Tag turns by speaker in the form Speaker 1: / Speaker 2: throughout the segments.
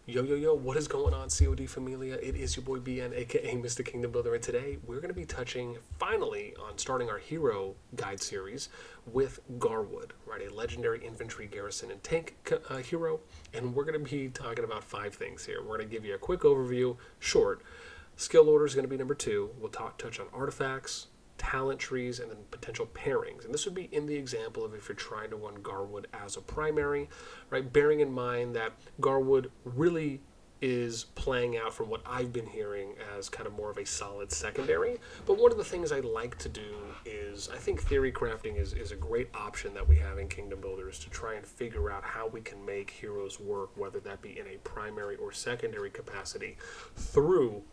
Speaker 1: Yo, yo, yo, what is going on, COD Familia? It is your boy BN, aka Mr. Kingdom Builder, and today we're going to be touching, finally, on starting our hero guide series with Garwood, right? A legendary infantry garrison and tank hero, and we're going to be talking about 5 things here. We're going to give you a quick overview, short. Skill order is going to be number 2. We'll touch on artifacts, talent trees, and then potential pairings. And this would be in the example of if you're trying to run Garwood as a primary, right? Bearing in mind that Garwood really is playing out from what I've been hearing as kind of more of a solid secondary. But one of the things I like to do is I think theory crafting is a great option that we have in Kingdom Builders to try and figure out how we can make heroes work, whether that be in a primary or secondary capacity through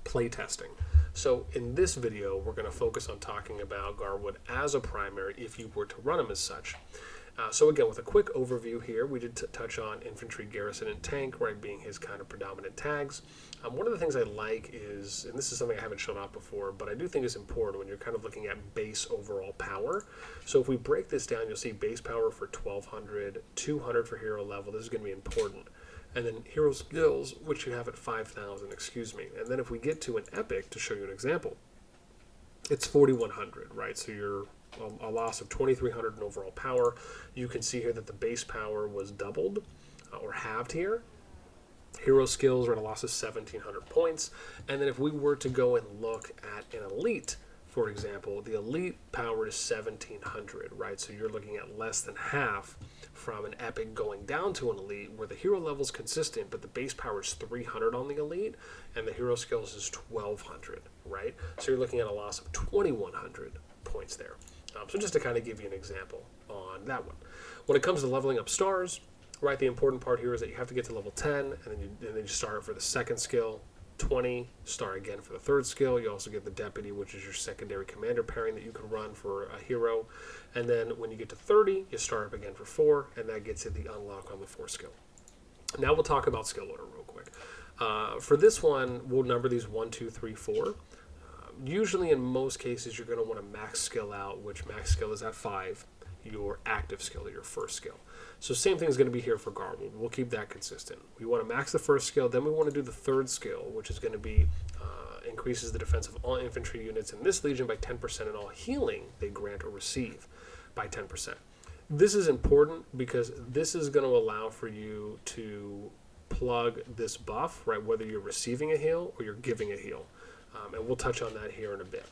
Speaker 1: playtesting. So in this video, we're going to focus on talking about Garwood as a primary if you were to run him as such. So again, with a quick overview here, we did touch on infantry, garrison, and tank, right, being his kind of predominant tags. One of the things I like is, and this is something I haven't shown off before, but I do think is important when you're kind of looking at base overall power. So if we break this down, you'll see base power for 1200, 200 for hero level. This is going to be important. And then hero skills, which you have at 5,000, excuse me. And then if we get to an epic, to show you an example, it's 4,100, right? So you're a loss of 2,300 in overall power. You can see here that the base power was doubled or halved here. Hero skills are at a loss of 1,700 points. And then if we were to go and look at an elite, for example, the elite power is 1,700, right? So you're looking at less than half from an epic going down to an elite, where the hero level is consistent, but the base power is 300 on the elite, and the hero skills is 1,200, right? So you're looking at a loss of 2,100 points there. So just to kind of give you an example on that one. When it comes to leveling up stars, right, the important part here is that you have to get to level 10, and then you start for the second skill, 20, start again for the third skill. You also get the deputy, which is your secondary commander pairing that you can run for a hero. And then when you get to 30, you start up again for 4, and that gets you the unlock on the 4th skill. Now we'll talk about skill order real quick. For this one, we'll number these 1, 2, 3, 4. Usually in most cases, you're going to want to max skill out, which max skill is at 5, your active skill, your first skill. So same thing is going to be here for Garwood. We'll keep that consistent. We want to max the first skill, then we want to do the third skill, which is going to be increases the defense of all infantry units in this legion by 10% and all healing they grant or receive by 10%. This is important because this is going to allow for you to plug this buff, right, whether you're receiving a heal or you're giving a heal. And we'll touch on that here in a bit.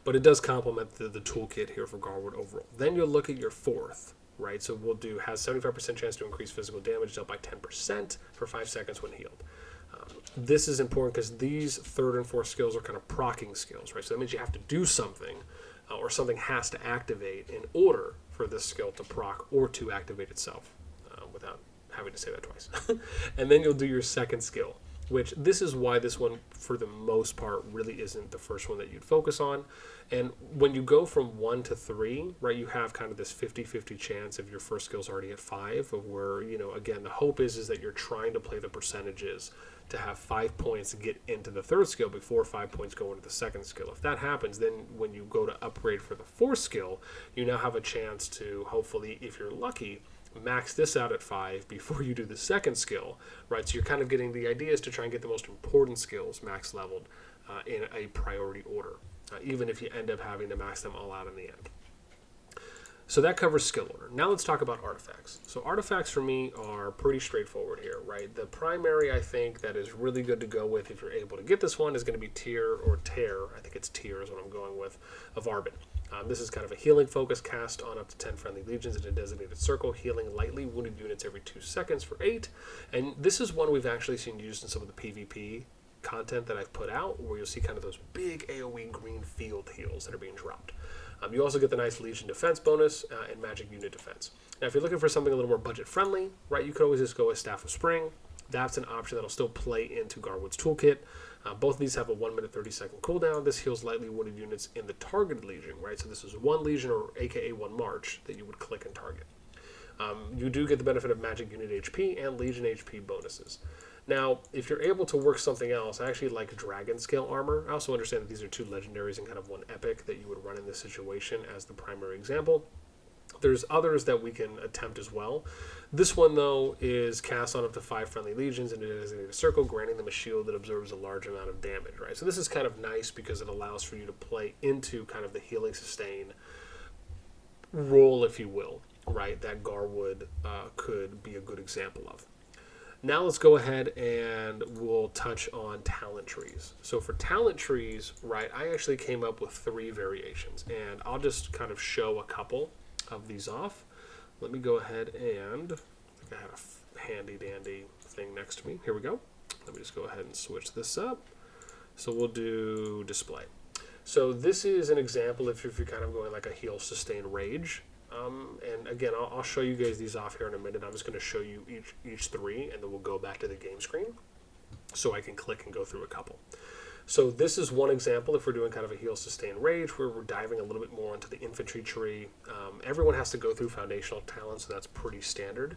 Speaker 1: But it does complement the toolkit here for Garwood overall. Then you'll look at your 4th, right? So we'll do has 75% chance to increase physical damage dealt by 10% for 5 seconds when healed. This is important because these 3rd and 4th skills are kind of proccing skills, right? So that means you have to do something or something has to activate in order for this skill to proc or to activate itself without having to say that twice. And then you'll do your 2nd skill, which this is why this one, for the most part, really isn't the first one that you'd focus on. And when you go from 1 to 3, right, you have kind of this 50-50 chance if your first skill's already at 5, of where, you know, again, the hope is that you're trying to play the percentages to have 5 points to get into the 3rd skill before 5 points go into the 2nd skill. If that happens, then when you go to upgrade for the 4th skill, you now have a chance to, hopefully, if you're lucky, max this out at 5 before you do the 2nd skill, right? So you're kind of getting the idea is to try and get the most important skills max leveled in a priority order, even if you end up having to max them all out in the end. So that covers skill order. Now let's talk about artifacts. So artifacts for me are pretty straightforward here, right? The primary I think that is really good to go with if you're able to get this one is going to be Tear or Tear. I think it's Tear is what I'm going with, of Arbin. This is kind of a healing focus cast on up to 10 friendly legions in a designated circle, healing lightly wounded units every 2 seconds for 8. And this is one we've actually seen used in some of the PvP content that I've put out, where you'll see kind of those big AoE green field heals that are being dropped. You also get the nice Legion defense bonus and magic unit defense. Now, if you're looking for something a little more budget friendly, right, you could always just go with Staff of Spring. That's an option that'll still play into Garwood's toolkit. Both of these have a 1 minute 30-second cooldown. This heals lightly wounded units in the targeted legion, right? So this is 1 legion, or aka 1 march, that you would click and target. You do get the benefit of magic unit HP and legion HP bonuses. Now, if you're able to work something else, I actually like dragon scale armor. I also understand that these are 2 legendaries and kind of 1 epic that you would run in this situation as the primary example. There's others that we can attempt as well. This one, though, is cast on up to 5 friendly legions in a designated circle, granting them a shield that absorbs a large amount of damage, right? So this is kind of nice because it allows for you to play into kind of the healing sustain role, if you will, right? That Garwood could be a good example of. Now let's go ahead and we'll touch on talent trees. So for talent trees, right, I actually came up with 3 variations, and I'll just kind of show a couple of these off. Let me go ahead and, I think I have a handy dandy thing next to me. Here we go. Let me just go ahead and switch this up. So we'll do display. So this is an example if you're kind of going like a heal, sustain, rage. And again, I'll show you guys these off here in a minute. I'm just going to show you each 3, and then we'll go back to the game screen so I can click and go through a couple. So this is one example if we're doing kind of a heal, sustain, rage, where we're diving a little bit more into the infantry tree. Everyone has to go through foundational talent, so that's pretty standard.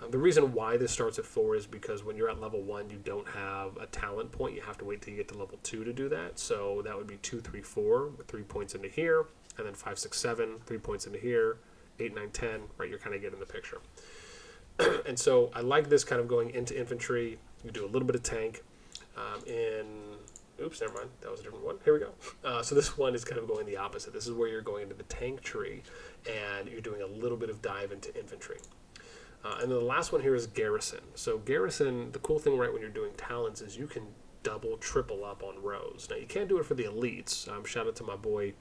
Speaker 1: The reason why this starts at 4 is because when you're at level 1, you don't have a talent point. You have to wait till you get to level 2 to do that. So that would be 2, 3, 4 with 3 points into here, and then 5, 6, 7, 3 points into here, 8, 9, 10, right? You're kind of getting the picture. And so I like this kind of going into infantry. You do a little bit of tank oops, never mind. That was a different one. Here we go. So this one is kind of going the opposite. This is where you're going into the tank tree, and you're doing a little bit of dive into infantry. And then the last one here is garrison. So garrison, the cool thing, right, when you're doing talents is you can double, triple up on rows. Now, you can't do it for the elites. Shout out to my boy...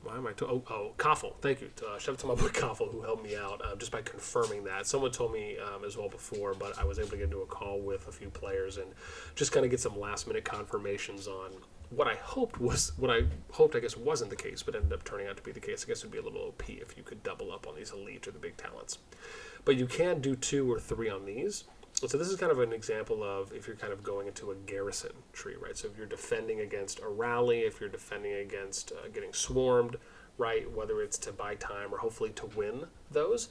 Speaker 1: Why am I... Koffel. Thank you. Shout out to my boy Koffel, who helped me out just by confirming that. Someone told me as well before, but I was able to get into a call with a few players and just kind of get some last-minute confirmations on what I hoped, I guess, wasn't the case, but ended up turning out to be the case. I guess it would be a little OP if you could double up on these elite or the big talents. But you can do 2 or 3 on these. So this is kind of an example of if you're kind of going into a garrison tree, right? So if you're defending against a rally, if you're defending against getting swarmed, right? Whether it's to buy time or hopefully to win those,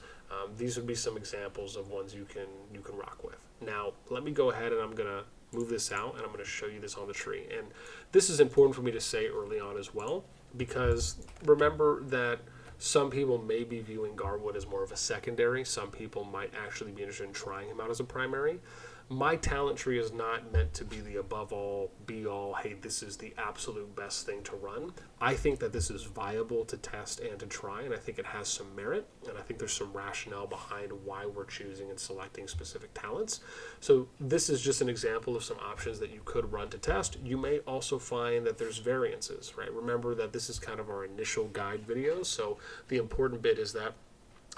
Speaker 1: these would be some examples of ones you can rock with. Now, let me go ahead and I'm going to move this out and I'm going to show you this on the tree. And this is important for me to say early on as well, because remember that some people may be viewing Garwood as more of a secondary. Some people might actually be interested in trying him out as a primary. My talent tree is not meant to be the above all, be all, hey, this is the absolute best thing to run. I think that this is viable to test and to try, and I think it has some merit, and I think there's some rationale behind why we're choosing and selecting specific talents. So this is just an example of some options that you could run to test. You may also find that there's variances, right? Remember that this is kind of our initial guide videos, so the important bit is that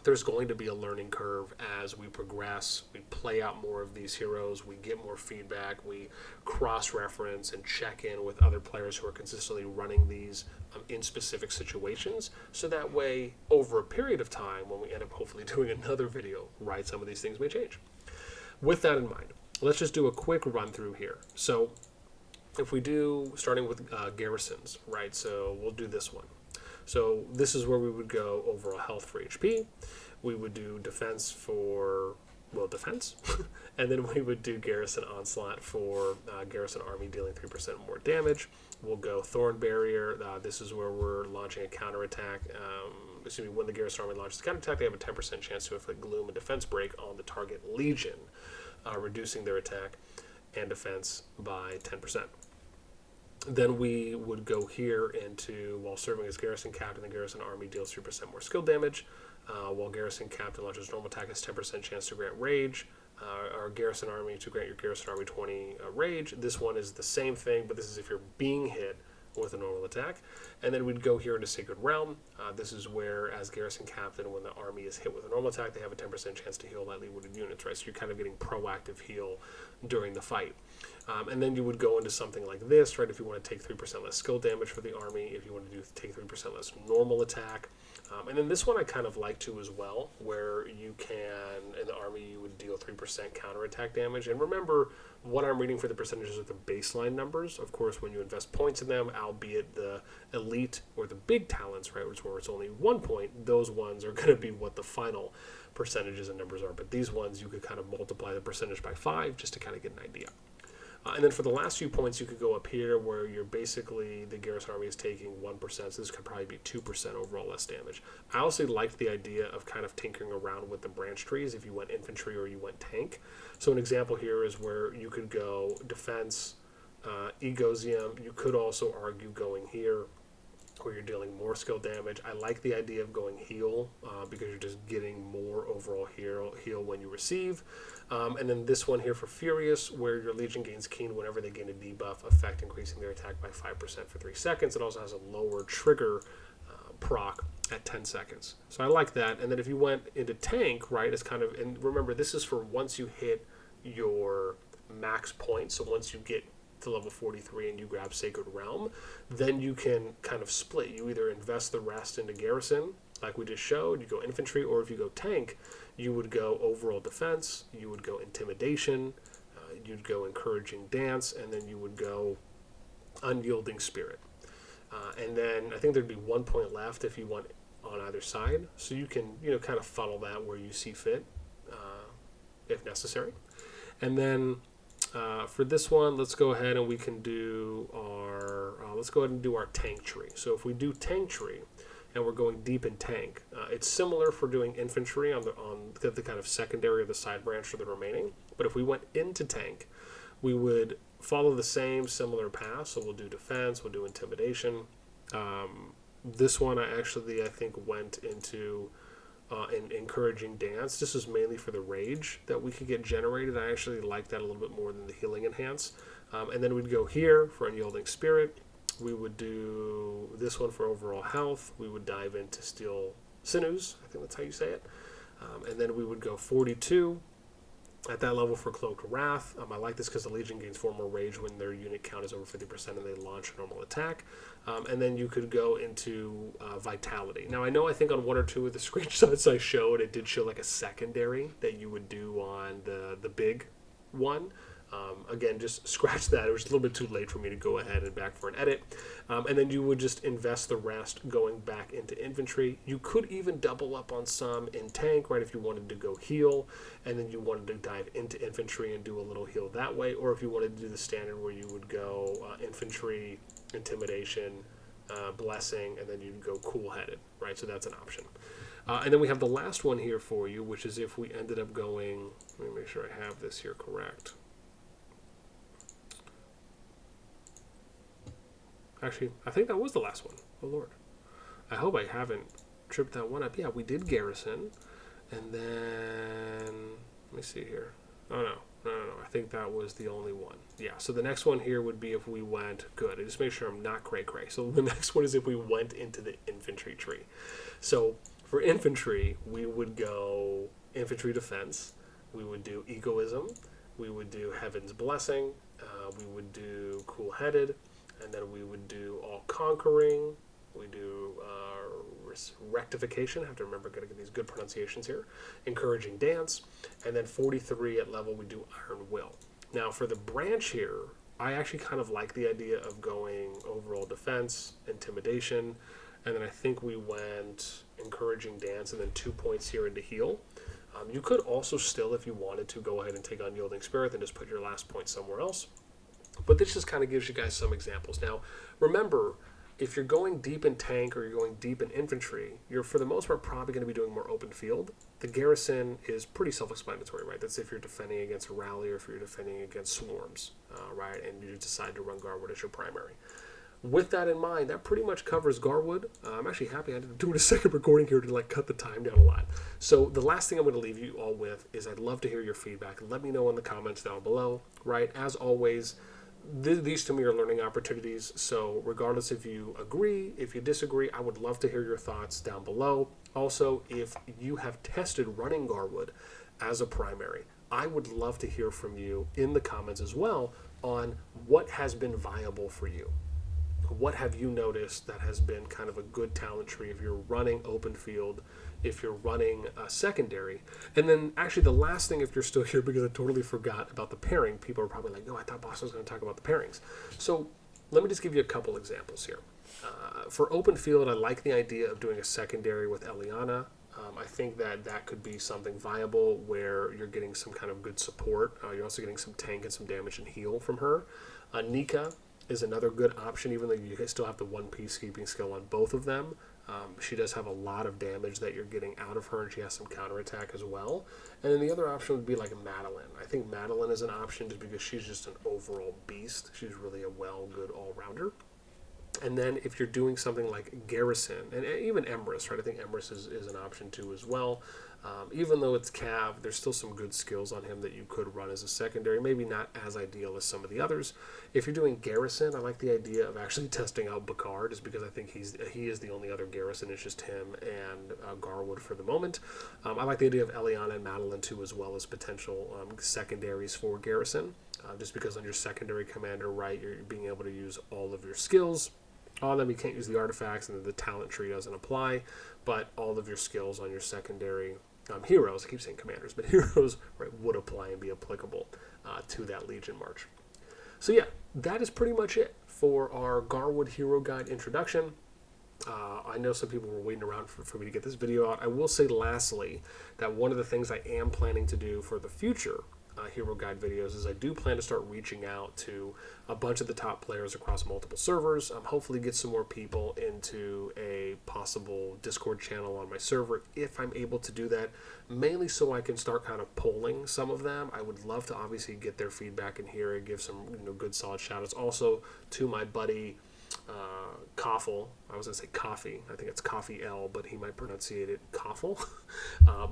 Speaker 1: there's going to be a learning curve as we progress. We play out more of these heroes. We get more feedback. We cross-reference and check in with other players who are consistently running these in specific situations. So that way, over a period of time, when we end up hopefully doing another video, right, some of these things may change. With that in mind, let's just do a quick run through here. So if we do, starting with garrisons, right, so we'll do this one. So this is where we would go overall health for HP. We would do defense for, well, defense. And then we would do garrison onslaught for garrison army dealing 3% more damage. We'll go thorn barrier. This is where we're launching a counterattack. When the garrison army launches a counterattack, they have a 10% chance to inflict gloom and defense break on the target legion, reducing their attack and defense by 10%. Then we would go here into, while serving as garrison captain, the garrison army deals 3% more skill damage. While garrison captain launches normal attack, has 10% chance to grant rage. Our garrison army to grant your garrison army 20 rage. This one is the same thing, but this is if you're being hit with a normal attack. And then we'd go here into Sacred Realm. This is where, as garrison captain, when the army is hit with a normal attack, they have a 10% chance to heal lightly wounded units, right? So you're kind of getting proactive heal during the fight. And then you would go into something like this, right? If you want to take 3% less skill damage for the army, if you want to take 3% less normal attack. And then this one I kind of like too as well, where you can, in the army, you would deal 3% counterattack damage. And remember, what I'm reading for the percentages are the baseline numbers. Of course, when you invest points in them, albeit the elite or the big talents, right, which where it's only 1 point, those ones are going to be what the final percentages and numbers are. But these ones, you could kind of multiply the percentage by 5 just to kind of get an idea. And then for the last few points, you could go up here where you're basically, the Garrison Army is taking 1%, so this could probably be 2% overall less damage. I also liked the idea of kind of tinkering around with the branch trees if you went infantry or you went tank. So an example here is where you could go defense, Egosium. You could also argue going here where you're dealing more skill damage. I like the idea of going heal because you're just getting more overall heal when you receive. And then this one here for Furious, where your Legion gains Keen whenever they gain a debuff effect, increasing their attack by 5% for 3 seconds. It also has a lower trigger proc at 10 seconds. So I like that. And then if you went into tank, right, it's kind of, and remember, this is for once you hit your max points. So once you get to level 43 and you grab Sacred Realm, then you can kind of split. You either invest the rest into Garrison, like we just showed, you go infantry, or if you go tank, you would go overall defense, you would go intimidation, you'd go encouraging dance, and then you would go unyielding spirit. And then I think there'd be 1 point left if you want on either side, so you can, you know, kind of funnel that where you see fit, if necessary. And then for this one, let's go ahead and we can do our tank tree. So if we do tank tree and we're going deep in tank, it's similar for doing infantry on the kind of secondary or the side branch for the remaining. But if we went into tank, we would follow the same similar path. So we'll do defense, we'll do intimidation. This one I think went into an encouraging dance. This was mainly for the rage that we could get generated. I actually like that a little bit more than the healing enhance. And then we'd go here for unyielding spirit. We would do this one for overall health. We would dive into steel sinews. I think that's how you say it. And then we would go 42 at that level for Cloaked Wrath. I like this because the Legion gains 4 more rage when their unit count is over 50% and they launch a normal attack. And then you could go into Vitality. Now, I think on 1 or 2 of the screenshots I showed, it did show like a secondary that you would do on the big one. Again, just scratch that. It was a little bit too late for me to go ahead and back for an edit. And then you would just invest the rest going back into infantry. You could even double up on some in tank, right, if you wanted to go heal, and then you wanted to dive into infantry and do a little heal that way, or if you wanted to do the standard where you would go infantry, intimidation, blessing, and then you'd go cool-headed, right? So that's an option. And then we have the last one here for you, which is if we ended up going, let me make sure I have this here correct. Actually, I think that was the last one. Oh, Lord. I hope I haven't tripped that one up. Yeah, we did Garrison. And then, let me see here. Oh, no. I think that was the only one. Yeah, so the next one here would be if we went, good. I just make sure I'm not cray-cray. So the next one is if we went into the infantry tree. So for infantry, we would go infantry defense. We would do egoism. We would do heaven's blessing. We would do cool-headed. And then we would do all conquering. We do rectification. I have to remember, got to get these good pronunciations here. Encouraging dance. And then 43 at level, we do iron will. Now for the branch here, I actually kind of like the idea of going overall defense, intimidation, and then I think we went encouraging dance and then 2 points here into heal. You could also still, if you wanted to, go ahead and take unyielding spirit and just put your last point somewhere else. But this just kind of gives you guys some examples. Now, remember, if you're going deep in tank or you're going deep in infantry, you're for the most part probably going to be doing more open field. The garrison is pretty self-explanatory, right? That's if you're defending against a rally or if you're defending against swarms, right? And you decide to run Garwood as your primary. With that in mind, that pretty much covers Garwood. I'm actually happy I did do a second recording here to cut the time down a lot. So the last thing I'm going to leave you all with is I'd love to hear your feedback. Let me know in the comments down below, right? As always, these to me are learning opportunities, so regardless if you agree, if you disagree, I would love to hear your thoughts down below. Also, if you have tested running Garwood as a primary, I would love to hear from you in the comments as well on what has been viable for you. What have you noticed that has been kind of a good talent tree if you're running open field, if you're running a secondary? And then actually the last thing, if you're still here, because I totally forgot about the pairing, people are probably like, no, I thought Boss was going to talk about the pairings. So let me just give you a couple examples here. For open field, I like the idea of doing a secondary with Eliana. I think that that could be something viable where you're getting some kind of good support. You're also getting some tank and some damage and heal from her. Nika is another good option, even though you still have the one peacekeeping skill on both of them. She does have a lot of damage that you're getting out of her, and she has some counterattack as well. And then the other option would be like Madeline. I think Madeline is an option just because she's just an overall beast. She's really a good all-rounder. And then if you're doing something like Garrison, and even Emrys, right? I think Emrys is an option too as well. Even though it's Cav, there's still some good skills on him that you could run as a secondary. Maybe not as ideal as some of the others. If you're doing Garrison, I like the idea of actually testing out Bakar, just because I think he is the only other Garrison. It's just him and Garwood for the moment. I like the idea of Eliana and Madeline too, as well as potential secondaries for Garrison. Just because on your secondary commander, right, you're being able to use all of your skills. All of them, you can't use the artifacts, and the talent tree doesn't apply, but all of your skills on your secondary heroes, I keep saying commanders, but heroes, right, would apply and be applicable to that Legion March. So yeah, that is pretty much it for our Garwood Hero Guide introduction. I know some people were waiting around for me to get this video out. I will say lastly that one of the things I am planning to do for the future Hero Guide videos is I do plan to start reaching out to a bunch of the top players across multiple servers. Hopefully get some more people into a possible Discord channel on my server if I'm able to do that, mainly so I can start kind of polling some of them. I would love to obviously get their feedback in here and give some good solid shout outs also to my buddy Koffel. I was going to say Coffee. I think it's Coffee L, but he might pronunciate it Koffel.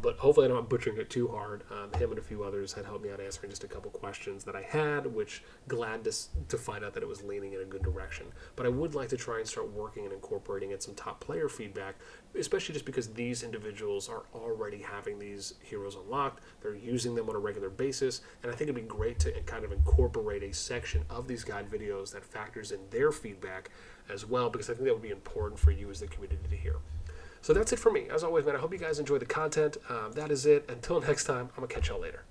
Speaker 1: But hopefully I'm not butchering it too hard. Him and a few others had helped me out answering just a couple questions that I had, which glad to find out that it was leaning in a good direction. But I would like to try and start working and incorporating in some top player feedback, especially just because these individuals are already having these heroes unlocked. They're using them on a regular basis, and I think it'd be great to kind of incorporate a section of these guide videos that factors in their feedback as well, because I think that would be important for you as the community to hear. So that's it for me. As always, man, I hope you guys enjoy the content. That is it. Until next time, I'm going to catch y'all later.